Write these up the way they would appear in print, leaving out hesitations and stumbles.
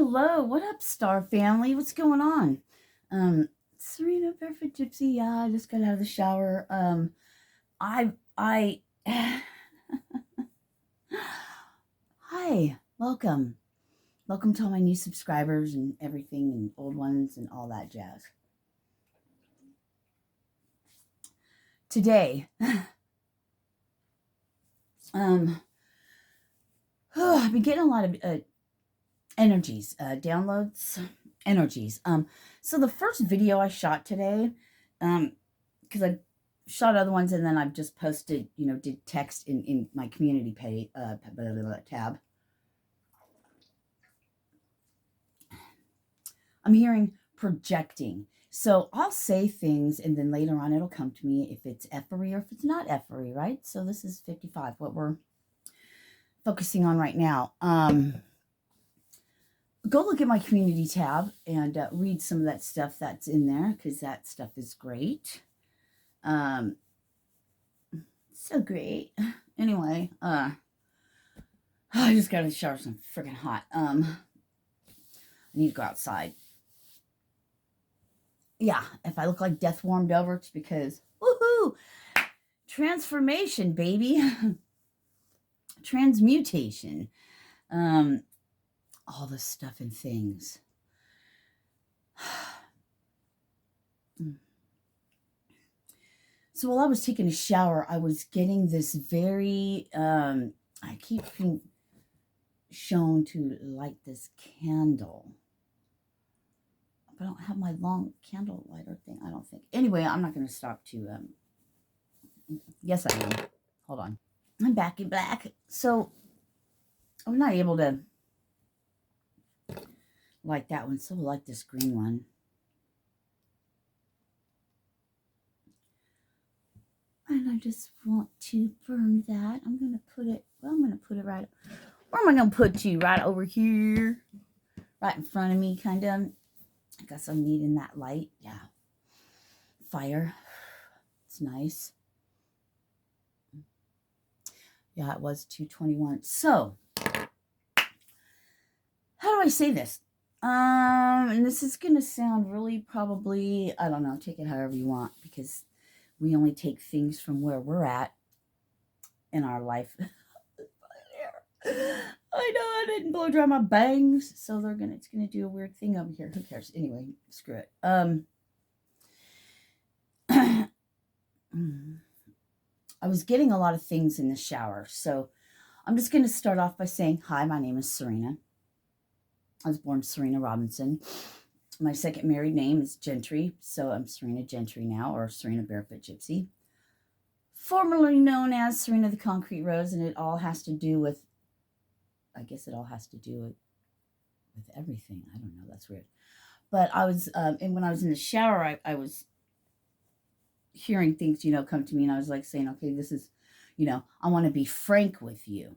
Hello, what up, Star Family? What's going on? Sirena Barefoot Gypsy. Yeah, I just got out of the shower. I. Hi, welcome, welcome to all my new subscribers and everything, and old ones and all that jazz. Today, I've been getting a lot of energies, downloads, energies. So the first video I shot today, because I shot other ones and then I've just posted, did text in my community page, tab. I'm hearing projecting. So I'll say things and then later on it'll come to me if it's effery or if it's not effery, right? So this is 55, what we're focusing on right now. Go look at my community tab and read some of that stuff that's in there because that stuff is great. So great. Anyway, I just got to shower. Some freaking hot. I need to go outside. Yeah, if I look like death warmed over, it's because woohoo, transformation, baby, transmutation. All this stuff and things. So while I was taking a shower, I was getting this very, I keep being shown to light this candle. But I don't have my long candle lighter thing, I don't think. Anyway, I'm not going to stop to, yes, I am. Hold on. I'm back in black. So I'm not able to light that one, so we'll light this green one. And I just want to burn that. I'm going to put it, well, I'm going to put it right, where am I going to put you? Right over here, right in front of me, kind of. I guess I'm needing that light. Yeah. Fire. It's nice. Yeah, it was 221. So, how do I say this? And this is going to sound really probably, I don't know, take it however you want, because we only take things from where we're at in our life. I know I didn't blow dry my bangs, so it's gonna do a weird thing over here. Who cares? Anyway, screw it. I was getting a lot of things in the shower, so I'm just gonna start off by saying, hi, my name is Serena. I was born Serena Robinson. My second married name is Gentry, so I'm Serena Gentry now, or Sirena Barefoot Gypsy. Formerly known as Serena the Concrete Rose, and it all has to do with, I guess it all has to do with everything. I don't know, that's weird. But I was, and when I was in the shower, I was hearing things, come to me, and I was like saying, okay, this is, I want to be frank with you.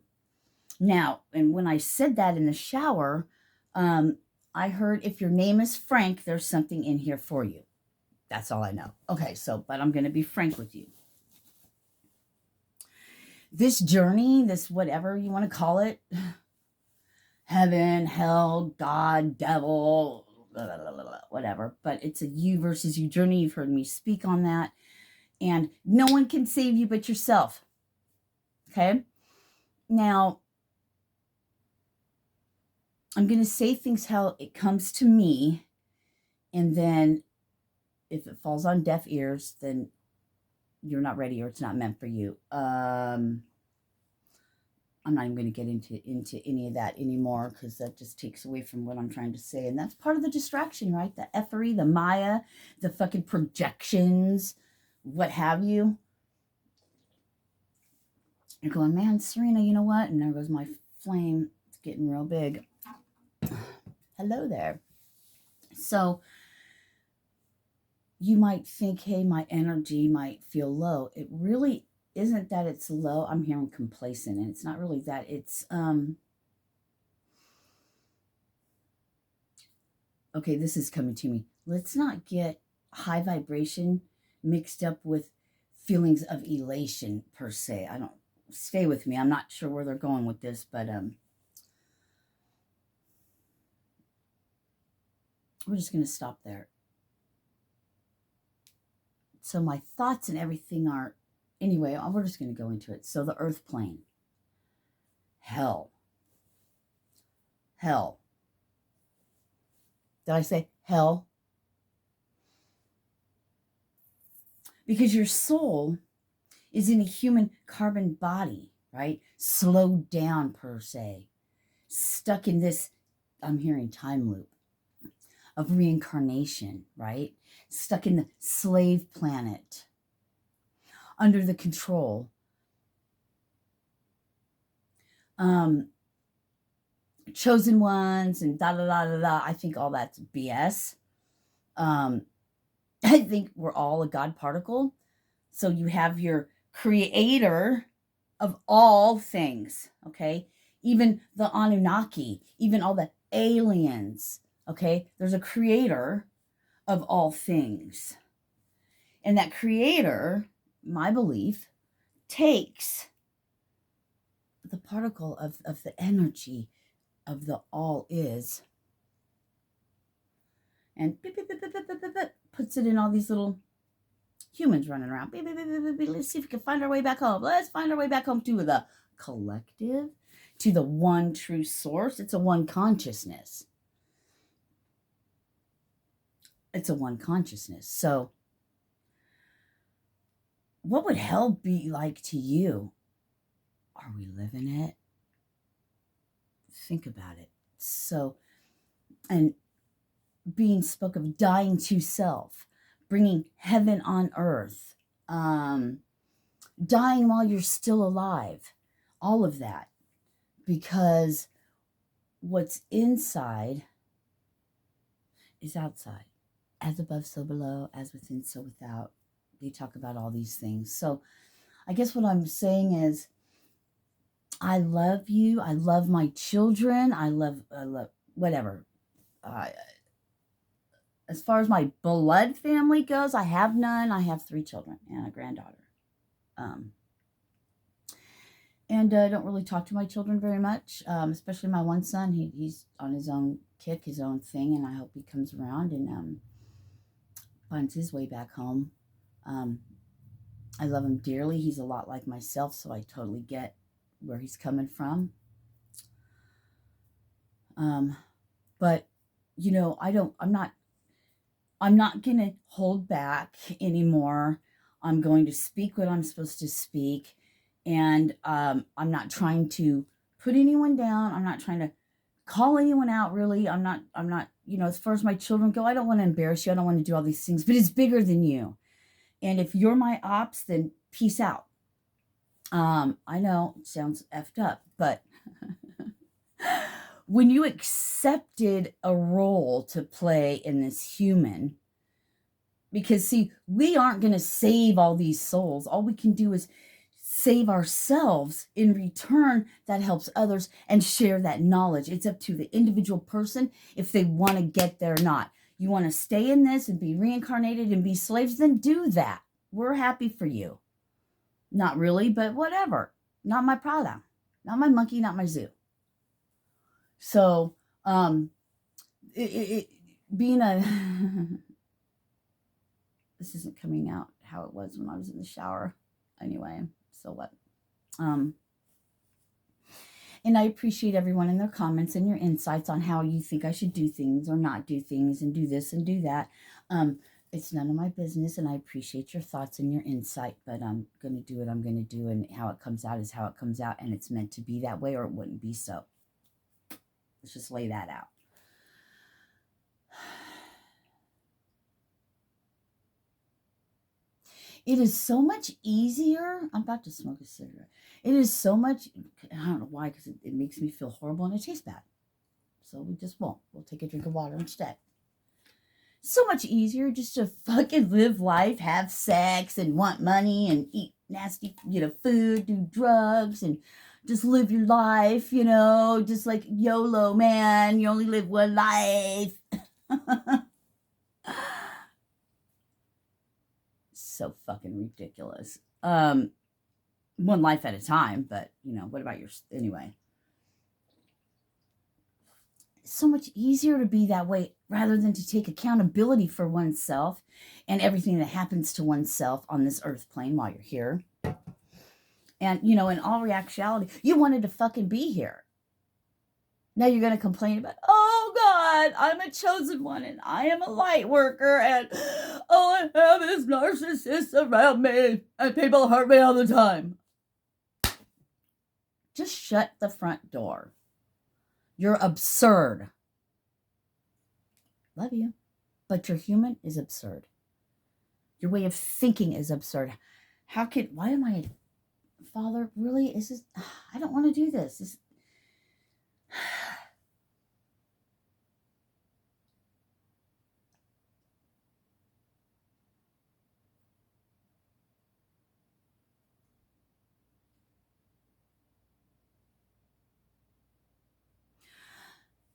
Now, and when I said that in the shower, I heard, if your name is Frank, there's something in here for you. That's all I know. Okay, so, but I'm going to be frank with you. This journey, this whatever you want to call it, heaven, hell, God, devil, blah, blah, blah, blah, whatever, but it's a you versus you journey. You've heard me speak on that. And no one can save you but yourself. Okay? Now, I'm going to say things how it comes to me, and then if it falls on deaf ears, then you're not ready or it's not meant for you. I'm not even going to get into any of that anymore, because that just takes away from what I'm trying to say. And that's part of the distraction, right? The effery, the Maya, the fucking projections, what have you. You're going, man, Serena, you know what? And there goes my flame. It's getting real big. Hello there. So you might think, hey, my energy might feel low. It really isn't that it's low. I'm hearing complacent, and it's not really that. It's, okay, this is coming to me. Let's not get high vibration mixed up with feelings of elation per se. I don't, stay with me. I'm not sure where they're going with this, but, we're just going to stop there. So my thoughts and everything are, anyway, we're just going to go into it. So the earth plane, hell. Hell. Did I say hell? Because your soul is in a human carbon body, right? Slowed down, per se. Stuck in this, I'm hearing time loop of reincarnation, right? Stuck in the slave planet, under the control. Chosen ones and da da da da da. I think all that's BS. I think we're all a God particle. So you have your creator of all things, okay? Even the Anunnaki, even all the aliens, okay? There's a creator of all things. And that creator, my belief, takes the particle of the energy of the all is and puts it in all these little humans running around. Let's see if we can find our way back home. Let's find our way back home to the collective, to the one true source. It's a one consciousness. It's a one consciousness. So what would hell be like to you? Are we living it? Think about it. So, and being spoke of dying to self, bringing heaven on earth, dying while you're still alive, all of that, because what's inside is outside. As above, so below, as within, so without. They talk about all these things. So I guess what I'm saying is, I love you. I love my children. I love whatever. As far as my blood family goes, I have none. I have 3 children and a granddaughter. And I don't really talk to my children very much, especially my one son. He's on his own kick, his own thing, and I hope he comes around and finds his way back home. I love him dearly. He's a lot like myself, so I totally get where he's coming from. But you know, I'm not going to hold back anymore. I'm going to speak what I'm supposed to speak. And I'm not trying to put anyone down. I'm not trying to call anyone out, really. I'm not, you know, as far as my children go, I don't want to embarrass you. I don't want to do all these things, but it's bigger than you. And if you're my ops, then peace out. I know it sounds effed up, but when you accepted a role to play in this human, because see, we aren't going to save all these souls. All we can do is save ourselves. In return, that helps others and share that knowledge. It's up to the individual person if they want to get there or not. You want to stay in this and be reincarnated and be slaves, then do that. We're happy for you. Not really, but whatever. Not my problem. Not my monkey, not my zoo. So, being a, this isn't coming out how it was when I was in the shower. Anyway, so what? And I appreciate everyone and their comments and your insights on how you think I should do things or not do things and do this and do that. It's none of my business, and I appreciate your thoughts and your insight, but I'm going to do what I'm going to do, and how it comes out is how it comes out, and it's meant to be that way or it wouldn't be so. Let's just lay that out. It is so much easier. I'm about to smoke a cigarette. It is so much, I don't know why, because it makes me feel horrible and it tastes bad. So we just won't. We'll take a drink of water instead. So much easier just to fucking live life, have sex, and want money, and eat nasty, food, do drugs, and just live your life, just like YOLO, man. You only live one life. So fucking ridiculous. One life at a time, but what about yours anyway? It's so much easier to be that way rather than to take accountability for oneself and everything that happens to oneself on this earth plane while you're here. And, in all reality, you wanted to fucking be here. Now you're going to complain about, oh God, I'm a chosen one and I am a light worker and all I have is narcissists around me and people hurt me all the time. Just shut the front door. You're absurd. Love you. But your human is absurd. Your way of thinking is absurd. Why am I, Father, really? I don't want to do this.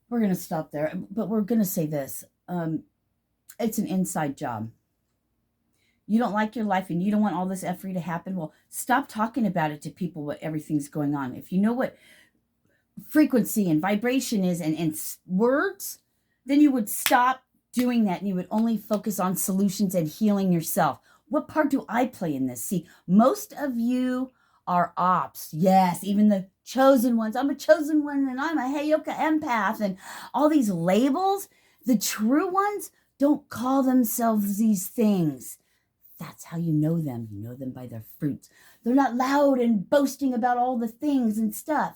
We're going to stop there, but we're going to say this. It's an inside job. You don't like your life and you don't want all this effort to happen. Well, stop talking about it to people what everything's going on. If you know what frequency and vibration is and words, then you would stop doing that and you would only focus on solutions and healing yourself. What part do I play in this? See, most of you are ops. Yes, even the chosen ones. I'm a chosen one and I'm a Heyoka empath and all these labels. The true ones don't call themselves these things. That's how you know them. You know them by their fruits. They're not loud and boasting about all the things and stuff.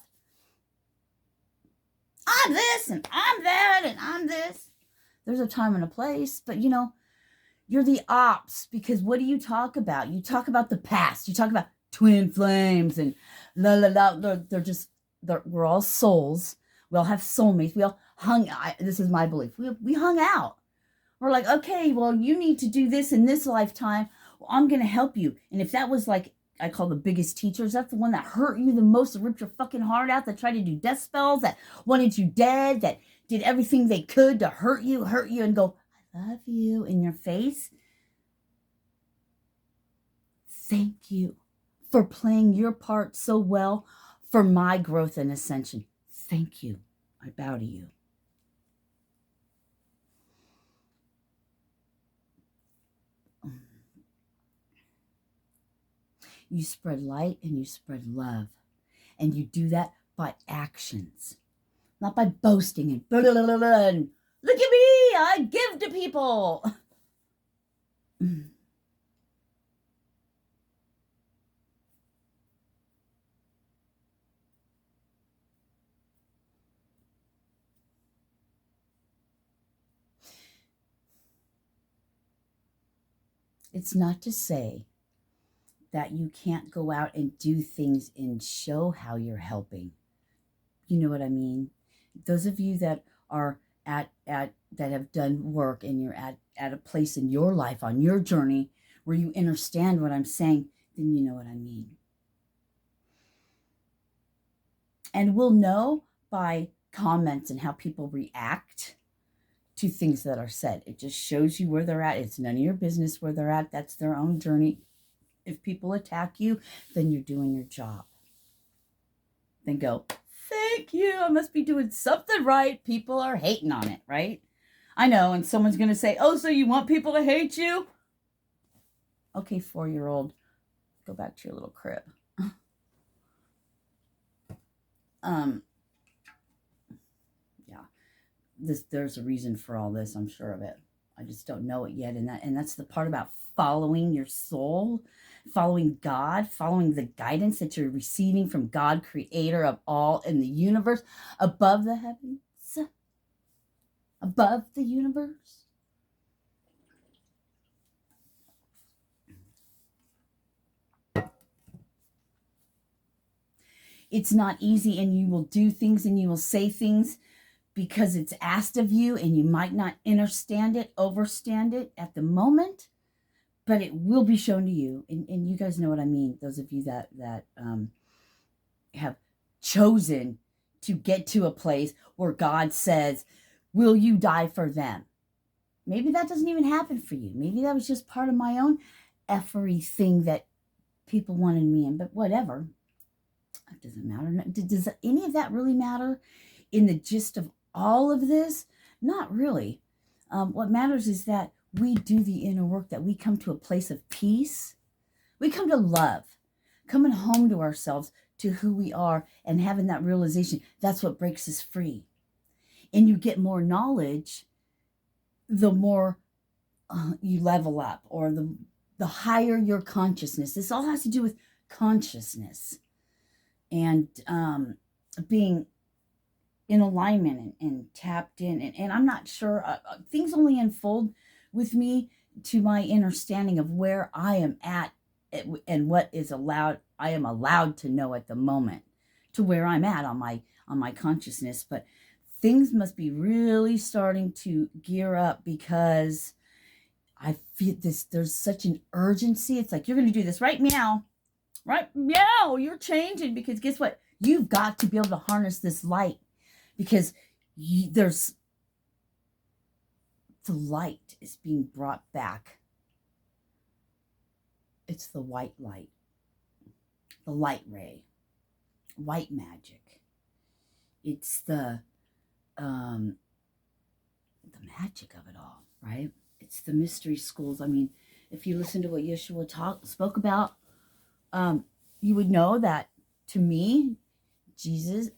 I'm this and I'm that and I'm this. There's a time and a place, but you're the ops because what do you talk about? You talk about the past. You talk about twin flames and la la la. We're all souls. We all have soulmates. We all this is my belief. We hung out. We're like, okay, well, you need to do this in this lifetime. Well, I'm going to help you. And if that was like, I call the biggest teachers, that's the one that hurt you the most, that ripped your fucking heart out, that tried to do death spells, that wanted you dead, that did everything they could to hurt you and go, I love you in your face. Thank you for playing your part so well for my growth and ascension. Thank you. I bow to you. You spread light and you spread love. And you do that by actions, not by boasting and look at me, I give to people. It's not to say that you can't go out and do things and show how you're helping. You know what I mean? Those of you that are that have done work and you're at a place in your life on your journey where you understand what I'm saying, then you know what I mean. And we'll know by comments and how people react to things that are said. It just shows you where they're at. It's none of your business where they're at. That's their own journey. If people attack you, then you're doing your job. Then go, thank you. I must be doing something right. People are hating on it, right? I know. And someone's going to say, oh, so you want people to hate you? Okay, 4-year-old, go back to your little crib. Yeah, there's a reason for all this. I'm sure of it. I just don't know it yet. And that's the part about following your soul, following God, following the guidance that you're receiving from God, creator of all in the universe, above the heavens, above the universe. It's not easy, and you will do things and you will say things because it's asked of you, and you might not understand it, overstand it at the moment, but it will be shown to you. And you guys know what I mean. Those of you that have chosen to get to a place where God says, will you die for them? Maybe that doesn't even happen for you. Maybe that was just part of my own effery thing that people wanted me in, but whatever. It doesn't matter. Does any of that really matter in the gist of all of this? Not really. What matters is that we do the inner work, that we come to a place of peace. We come to love, coming home to ourselves, to who we are, and having that realization. That's what breaks us free. And you get more knowledge, the more you level up, or the higher your consciousness. This all has to do with consciousness and being in alignment and tapped in. And I'm not sure, things only unfold with me to my understanding of where I am at and what is I am allowed to know at the moment, to where I'm at on my consciousness. But things must be really starting to gear up, because I feel there's such an urgency. It's like, you're going to do this right now. Right meow, you're changing, because guess what? You've got to be able to harness this light, because there's the light is being brought back. It's the white light, the light ray, white magic. It's the magic of it all, right? It's the mystery schools. I mean, if you listen to what Yeshua spoke about, you would know that, to me, Jesus,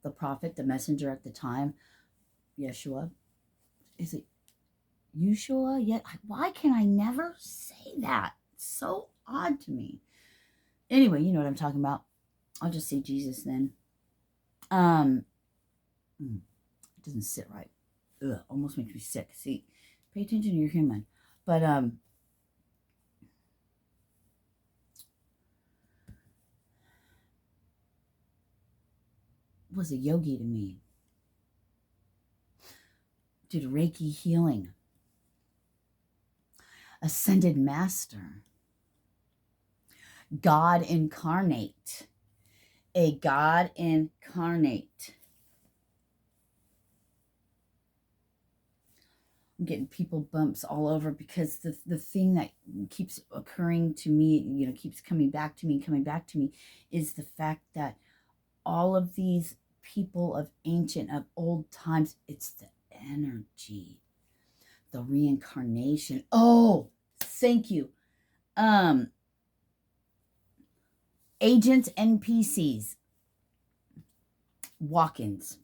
the prophet, the messenger at the time, Yeshua, is it Yeshua? Yet, why can I never say that? It's so odd to me. Anyway, you know what I'm talking about. I'll just say Jesus then. It doesn't sit right. Ugh, almost makes me sick. See, pay attention to your human. But was a yogi to me. Did Reiki healing. Ascended master. God incarnate. A God incarnate. I'm getting people bumps all over, because the thing that keeps occurring to me, keeps coming back to me, is the fact that all of these people of old times, it's the energy, the reincarnation. Oh, thank you. Agents, NPCs, walk-ins.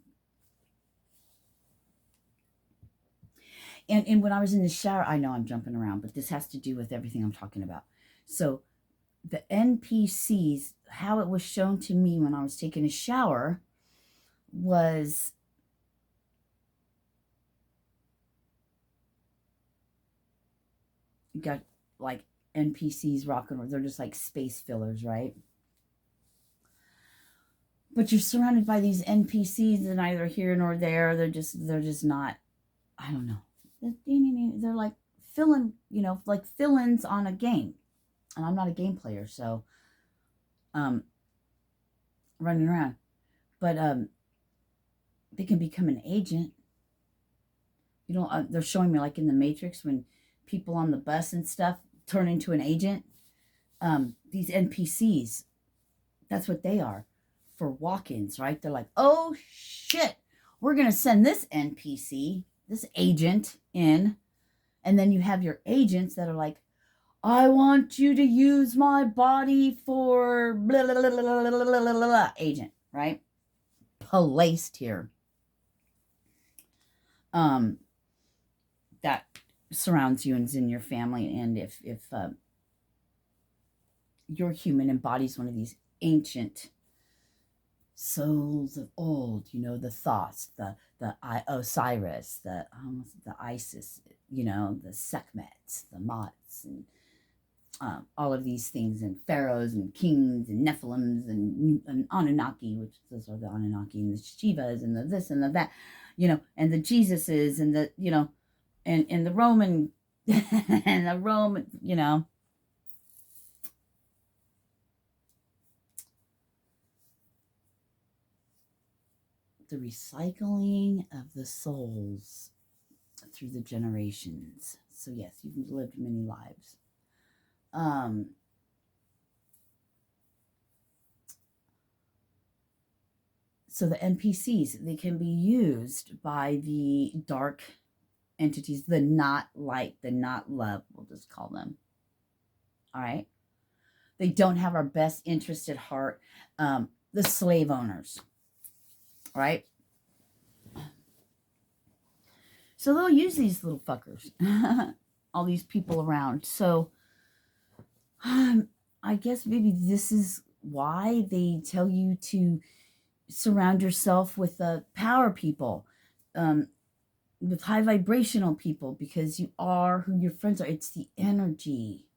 And when I was in the shower, I know I'm jumping around, but this has to do with everything I'm talking about. So the NPCs, how it was shown to me when I was taking a shower, was you got like NPCs rocking, or they're just like space fillers, right? But you're surrounded by these NPCs, and neither here nor there. They're just not, I don't know. They're like like fill-ins on a game. And I'm not a game player, so running around. But they can become an agent. They're showing me, like in the Matrix, when people on the bus and stuff turn into an agent. These NPCs, that's what they are for walk-ins, right? They're like, oh shit, we're gonna send this NPC, this agent, in. And then you have your agents that are like, I want you to use my body for blah, blah, blah, blah, blah, blah, blah, blah, agent, right? Placed here. That surrounds you and is in your family. And if your human embodies one of these ancient souls of old, the thoughts, the Osiris, the Isis, the Sekhmets, the Mots, and all of these things, and pharaohs and kings and Nephilims and Anunnaki, which those are the Anunnaki, and the Shivas and the this and the that, and the Jesuses, and the, and the Roman and the Roman, the recycling of the souls through the generations. So yes, you've lived many lives. So the NPCs, they can be used by the dark entities, the not light, the not love, we'll just call them. All right. They don't have our best interest at heart. The slave owners, right? So they'll use these little fuckers, all these people around. So I guess maybe this is why they tell you to surround yourself with power people, with high vibrational people, because you are who your friends are. It's the energy.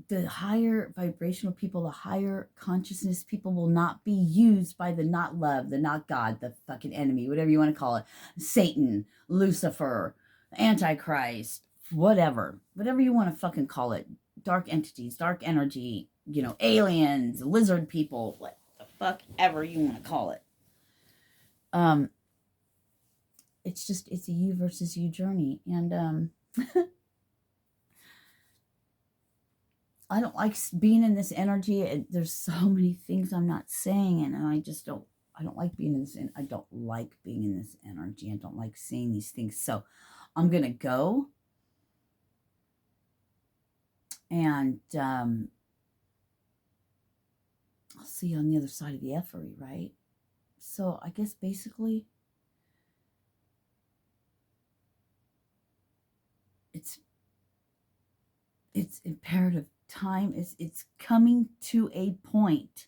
The higher vibrational people, the higher consciousness people will not be used by the not love, the not God, the fucking enemy, whatever you want to call it. Satan, Lucifer, Antichrist, whatever you want to fucking call it. Dark entities, dark energy, aliens, lizard people, what the fuck ever you want to call it. It's a you versus you journey. And I don't like being in this energy. There's so many things I'm not saying, and I don't like being in this. I don't like being in this energy. I don't like seeing these things. So I'm going to go. And I'll see you on the other side of the effery, right? So I guess basically it's imperative time. It's coming to a point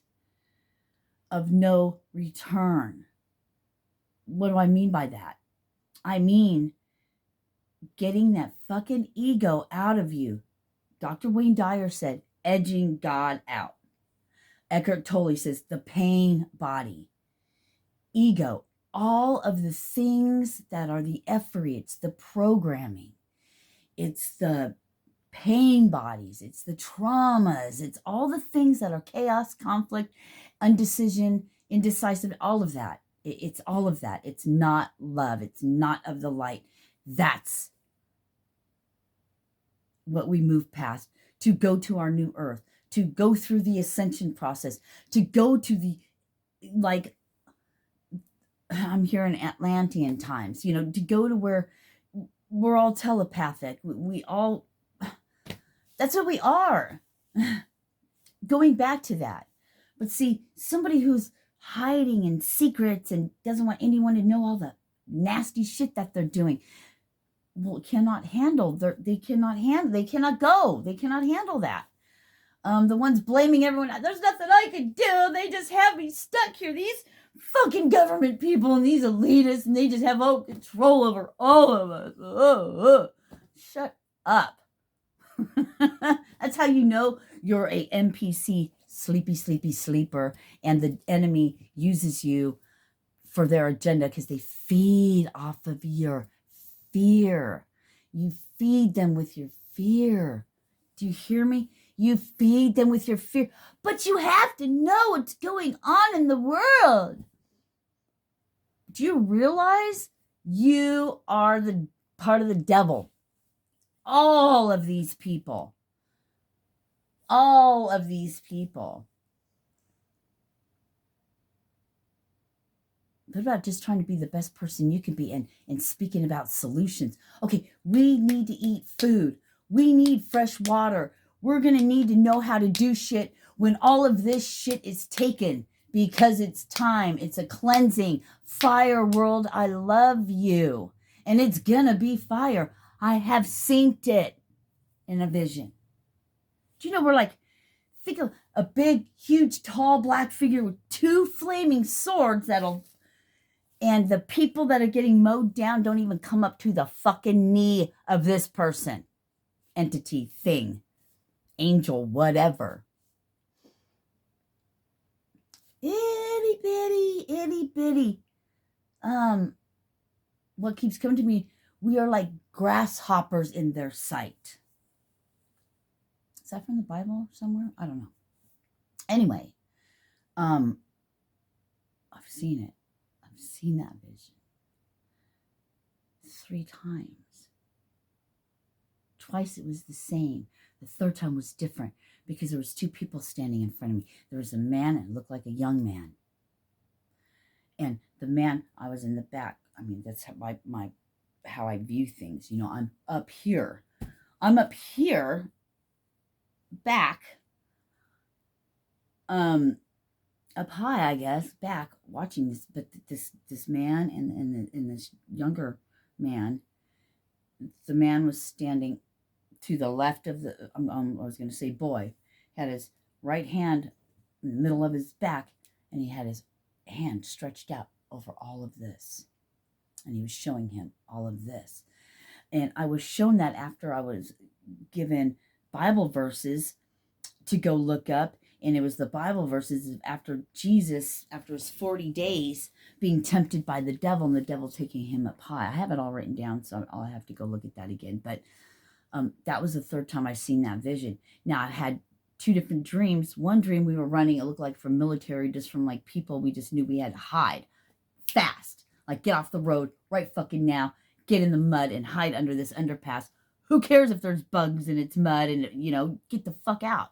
of no return. What do I mean by that? I mean getting that fucking ego out of you. Dr. Wayne Dyer said, edging God out. Eckhart Tolle says, the pain body. Ego. All of the things that are the effery. It's the programming. It's the pain bodies. It's the traumas. It's all the things that are chaos, conflict, undecision, indecisive, all of that. It's all of that. It's not love. It's not of the light. That's what we move past to go to our new earth, to go through the ascension process, to go to the, like, I'm here in Atlantean times, to go to where we're all telepathic. We all, that's what we are. Going back to that. But see, somebody who's hiding in secrets and doesn't want anyone to know all the nasty shit that they're doing, well, cannot handle. They cannot go. They cannot handle that. The ones blaming everyone, there's nothing I can do. They just have me stuck here. These fucking government people and these elitists, and they just have all control over all of us. Shut up. That's how you know you're a NPC, sleepy sleeper, and the enemy uses you for their agenda because they feed off of your fear. You feed them with your fear. Do you hear me? You feed them with your fear. But you have to know what's going on in the world. Do you realize you are the part of the devil? All of these people. All of these people. What about just trying to be the best person you can be and speaking about solutions? Okay, we need to eat food. We need fresh water. We're going to need to know how to do shit when all of this shit is taken because it's time. It's a cleansing. Fire world, I love you. And it's going to be fire. I have synced it in a vision. Do you know, we're like, think of a big, huge, tall, black figure with two flaming swords and the people that are getting mowed down don't even come up to the fucking knee of this person, entity, thing, angel, whatever. Itty bitty. What keeps coming to me, we are like grasshoppers in their sight. Is that from the Bible somewhere? I don't know. Anyway, I've seen it. I've seen that vision 3 times. Twice it was the same. The third time was different because there was two people standing in front of me. There was a man and it looked like a young man. And the man, I was in the back. I mean, that's how I view things. You know, I'm up here. Back, up high, I guess, back watching this. But this man and this younger man, the man was standing to the left of the. I was going to say boy, had his right hand in the middle of his back, and he had his hand stretched out over all of this, and he was showing him all of this. And I was shown that after I was given Bible verses to go look up, and it was the Bible verses after Jesus, after his 40 days being tempted by the devil, and the devil taking him up high. I have it all written down, so I'll have to go look at that again. But that was the third time I've seen that vision. Now, I've had two different dreams. One dream we were running, it looked like from military, just from like people we just knew we had to hide fast. Like, get off the road right fucking now. Get in the mud and hide under this underpass. Who cares if there's bugs and it's mud and, you know, get the fuck out.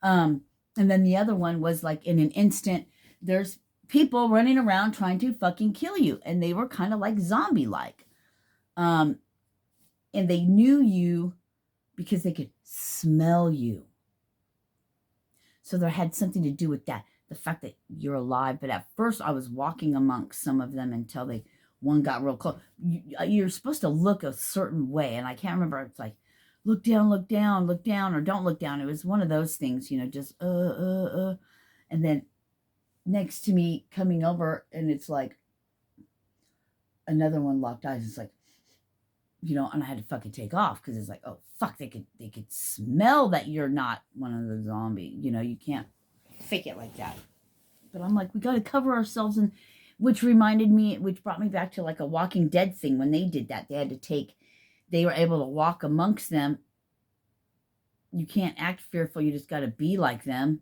And then the other one was like in an instant, there's people running around trying to fucking kill you. And they were kind of like zombie-like. And they knew you because they could smell you. So there had something to do with that. The fact that you're alive. But at first I was walking amongst some of them until one got real close. You're supposed to look a certain way. And I can't remember. It's like, look down, or don't look down. It was one of those things, you know, just, And then next to me coming over, and it's like another one locked eyes. It's like, you know, and I had to fucking take off because it's like, oh, fuck, they could smell that you're not one of the zombie. You know, you can't fake it like that. But I'm like, we got to cover ourselves, and which brought me back to like a Walking Dead thing. When they did that, they were able to walk amongst them. You can't act fearful. You just got to be like them.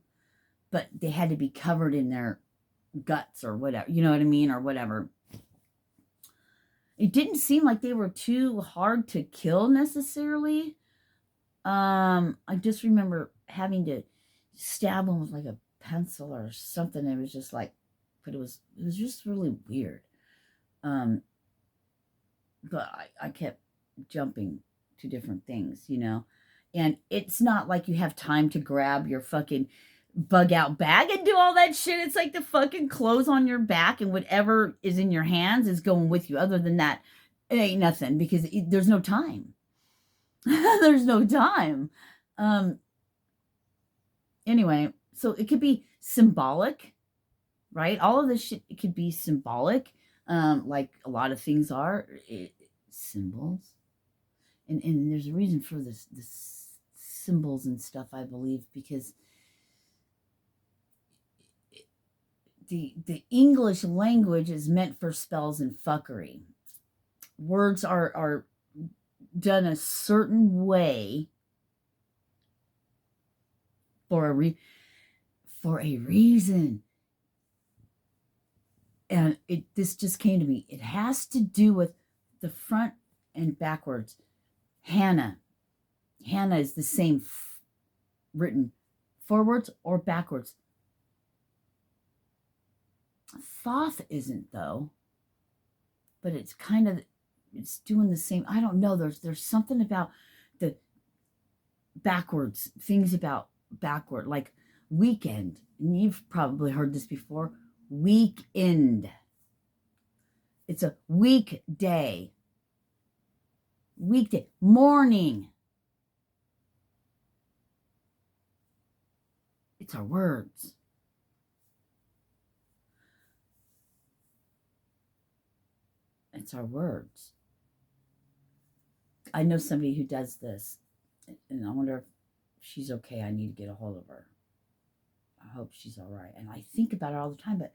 But they had to be covered in their guts or whatever. You know what I mean? Or whatever. It didn't seem like they were too hard to kill necessarily. I just remember having to stab them with like a pencil or something. It was just like, but it was just really weird. But I kept jumping to different things, you know. And it's not like you have time to grab your fucking bug out bag and do all that shit. It's like the fucking clothes on your back and whatever is in your hands is going with you. Other than that, it ain't nothing because there's no time. There's no time. Anyway, so it could be symbolic, right? All of this shit, it could be symbolic. Like a lot of things are symbols. And there's a reason for this symbols and stuff, I believe, because the English language is meant for spells and fuckery. Words are done a certain way for a reason. And this just came to me. It has to do with the front and backwards. Hannah is the same written forwards or backwards. Thoth isn't, though, but it's doing the same. I don't know. There's something about the backwards, things about backward, like weekend. And you've probably heard this before. Weekend. It's a weekday. Weekday. Morning. It's our words. It's our words. I know somebody who does this, and I wonder if she's okay. I need to get a hold of her. I hope she's all right. And I think about it all the time, but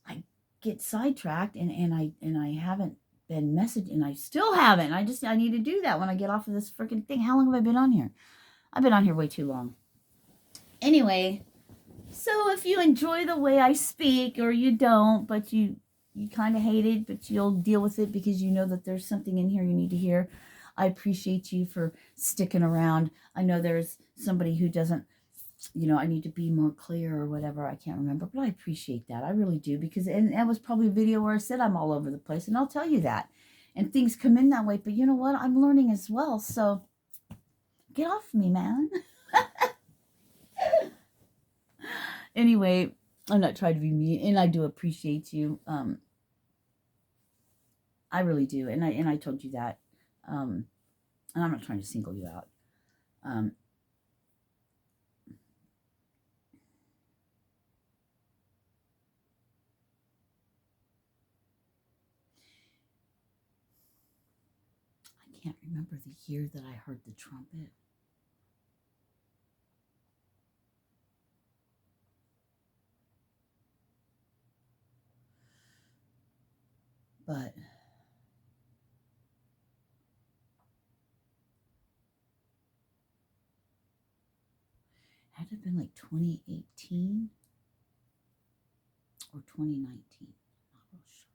I get sidetracked, and I haven't been messaged, and I still haven't. I need to do that when I get off of this freaking thing. How long have I been on here? I've been on here way too long. Anyway, so if you enjoy the way I speak, or you don't, but you kind of hate it, but you'll deal with it because you know that there's something in here you need to hear. I appreciate you for sticking around. I know there's somebody who doesn't, I need to be more clear or whatever. I can't remember, but I appreciate that. I really do, because, and that was probably a video where I said I'm all over the place, and I'll tell you that. And things come in that way, but you know what? I'm learning as well. So get off me, man. Anyway, I'm not trying to be mean, and I do appreciate you. I really do, and I told you that. And I'm not trying to single you out. I can't remember the year that I heard the trumpet. But had it been like 2018 or 2019? Not real sure.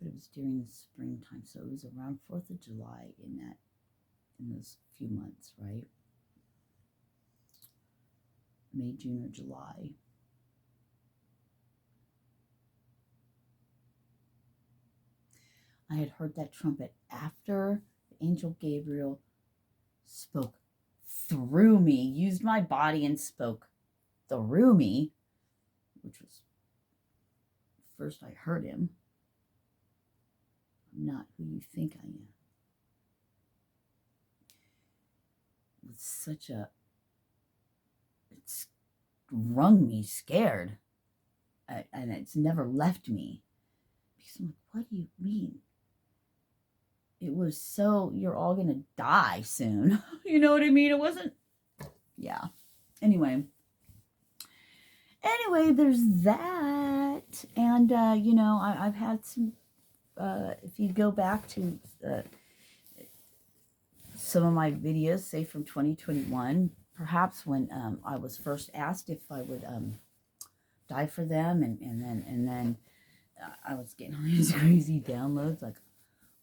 But it was during the springtime, so it was around 4th of July in those few months, right? May, June, or July. I had heard that trumpet after the angel Gabriel spoke through me, used my body and spoke through me, which was first I heard him. I'm not who you think I am. With such a, it's wrung me scared, and it's never left me, because I'm like, what do you mean? It was so, you're all gonna die soon. You know what I mean? It wasn't, yeah. Anyway, there's that. And, I've had some, if you go back to some of my videos, say from 2021, perhaps when I was first asked if I would die for them, and then I was getting all these crazy downloads, like,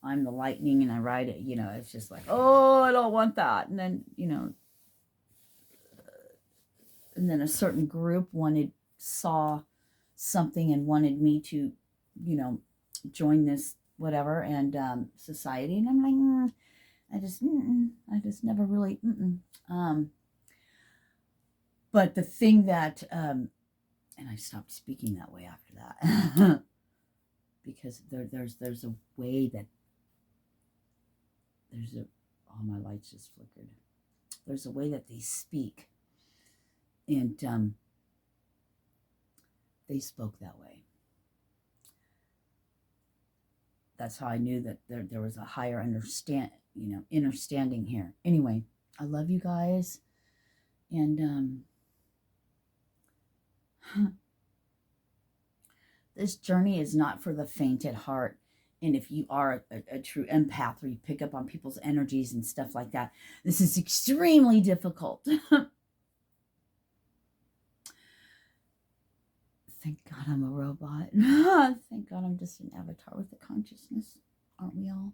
I'm the lightning and I ride it, it's just like, oh, I don't want that. And then, and then a certain group saw something and wanted me to, join this whatever and society. And I'm like, I just never really, but the thing that, and I stopped speaking that way after that, because there's a way that, oh, my lights just flickered. There's a way that they speak, and they spoke that way. That's how I knew that there was a higher understanding here. Anyway, I love you guys, and this journey is not for the faint at heart. And if you are a true empath, where you pick up on people's energies and stuff like that, this is extremely difficult. Thank God I'm a robot. Thank God I'm just an avatar with a consciousness. Aren't we all?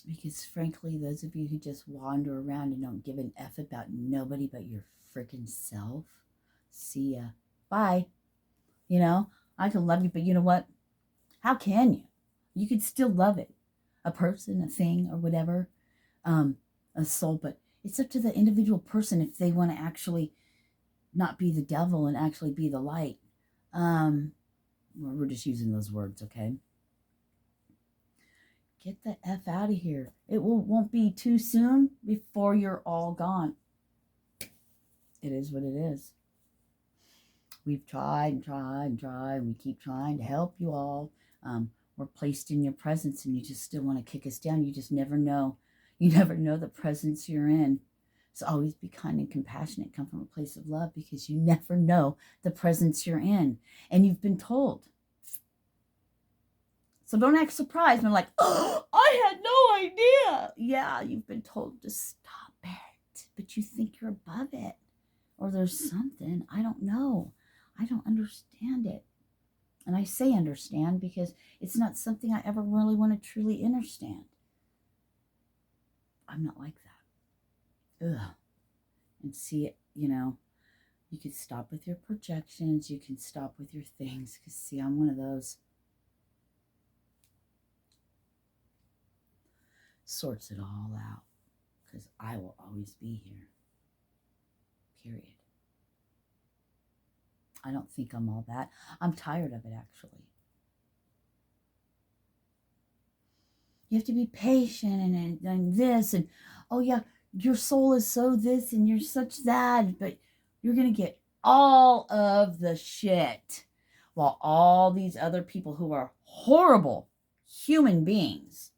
Because frankly, those of you who just wander around and don't give an F about nobody but your freaking self, see ya. Bye. I can love you, but you know what? How can you? You could still love it. A person, a thing, or whatever, a soul, but it's up to the individual person if they want to actually not be the devil and actually be the light. We're just using those words, okay? Get the F out of here. It won't be too soon before you're all gone. It is what it is. We've tried and tried and tried, and we keep trying to help you all. We're placed in your presence, and you just still want to kick us down. You just never know. You never know the presence you're in. So always be kind and compassionate. Come from a place of love, because you never know the presence you're in. And you've been told. So don't act surprised and like, oh, I had no idea. Yeah, you've been told to stop it, but you think you're above it. Or there's something. I don't know. I don't understand it. And I say understand because it's not something I ever really want to truly understand. I'm not like that. Ugh. And see it, you know, you can stop with your projections. You can stop with your things. Because, see, I'm one of those. Sorts it all out. Because I will always be here. Period. I don't think I'm all that. I'm tired of it, actually. You have to be patient and this and, oh yeah, your soul is so this and you're such that, but you're going to get all of the shit while all these other people who are horrible human beings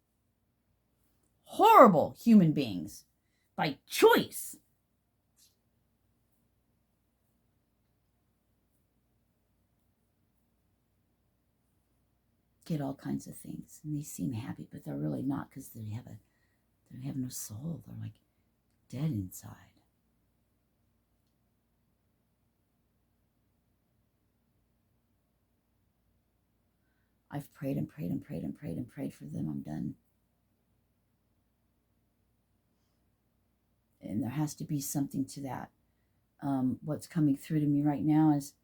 by choice, get all kinds of things, and they seem happy, but they're really not, because they have no soul. They're like dead inside. I've prayed and prayed and prayed and prayed and prayed for them. I'm done. And there has to be something to that. What's coming through to me right now is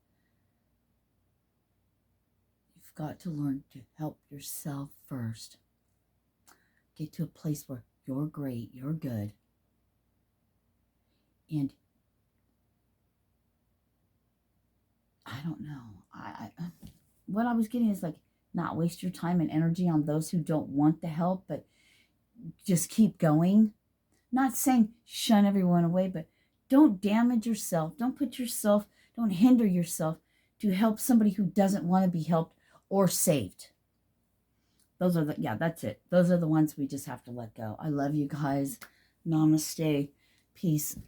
you've got to learn to help yourself first. Get to a place where you're great, you're good. And I don't know. What I was getting is like, not waste your time and energy on those who don't want the help, but just keep going. Not saying shun everyone away, but don't damage yourself. Don't hinder yourself to help somebody who doesn't want to be helped or saved. That's it. Those are the ones we just have to let go. I love you guys. Namaste. Peace.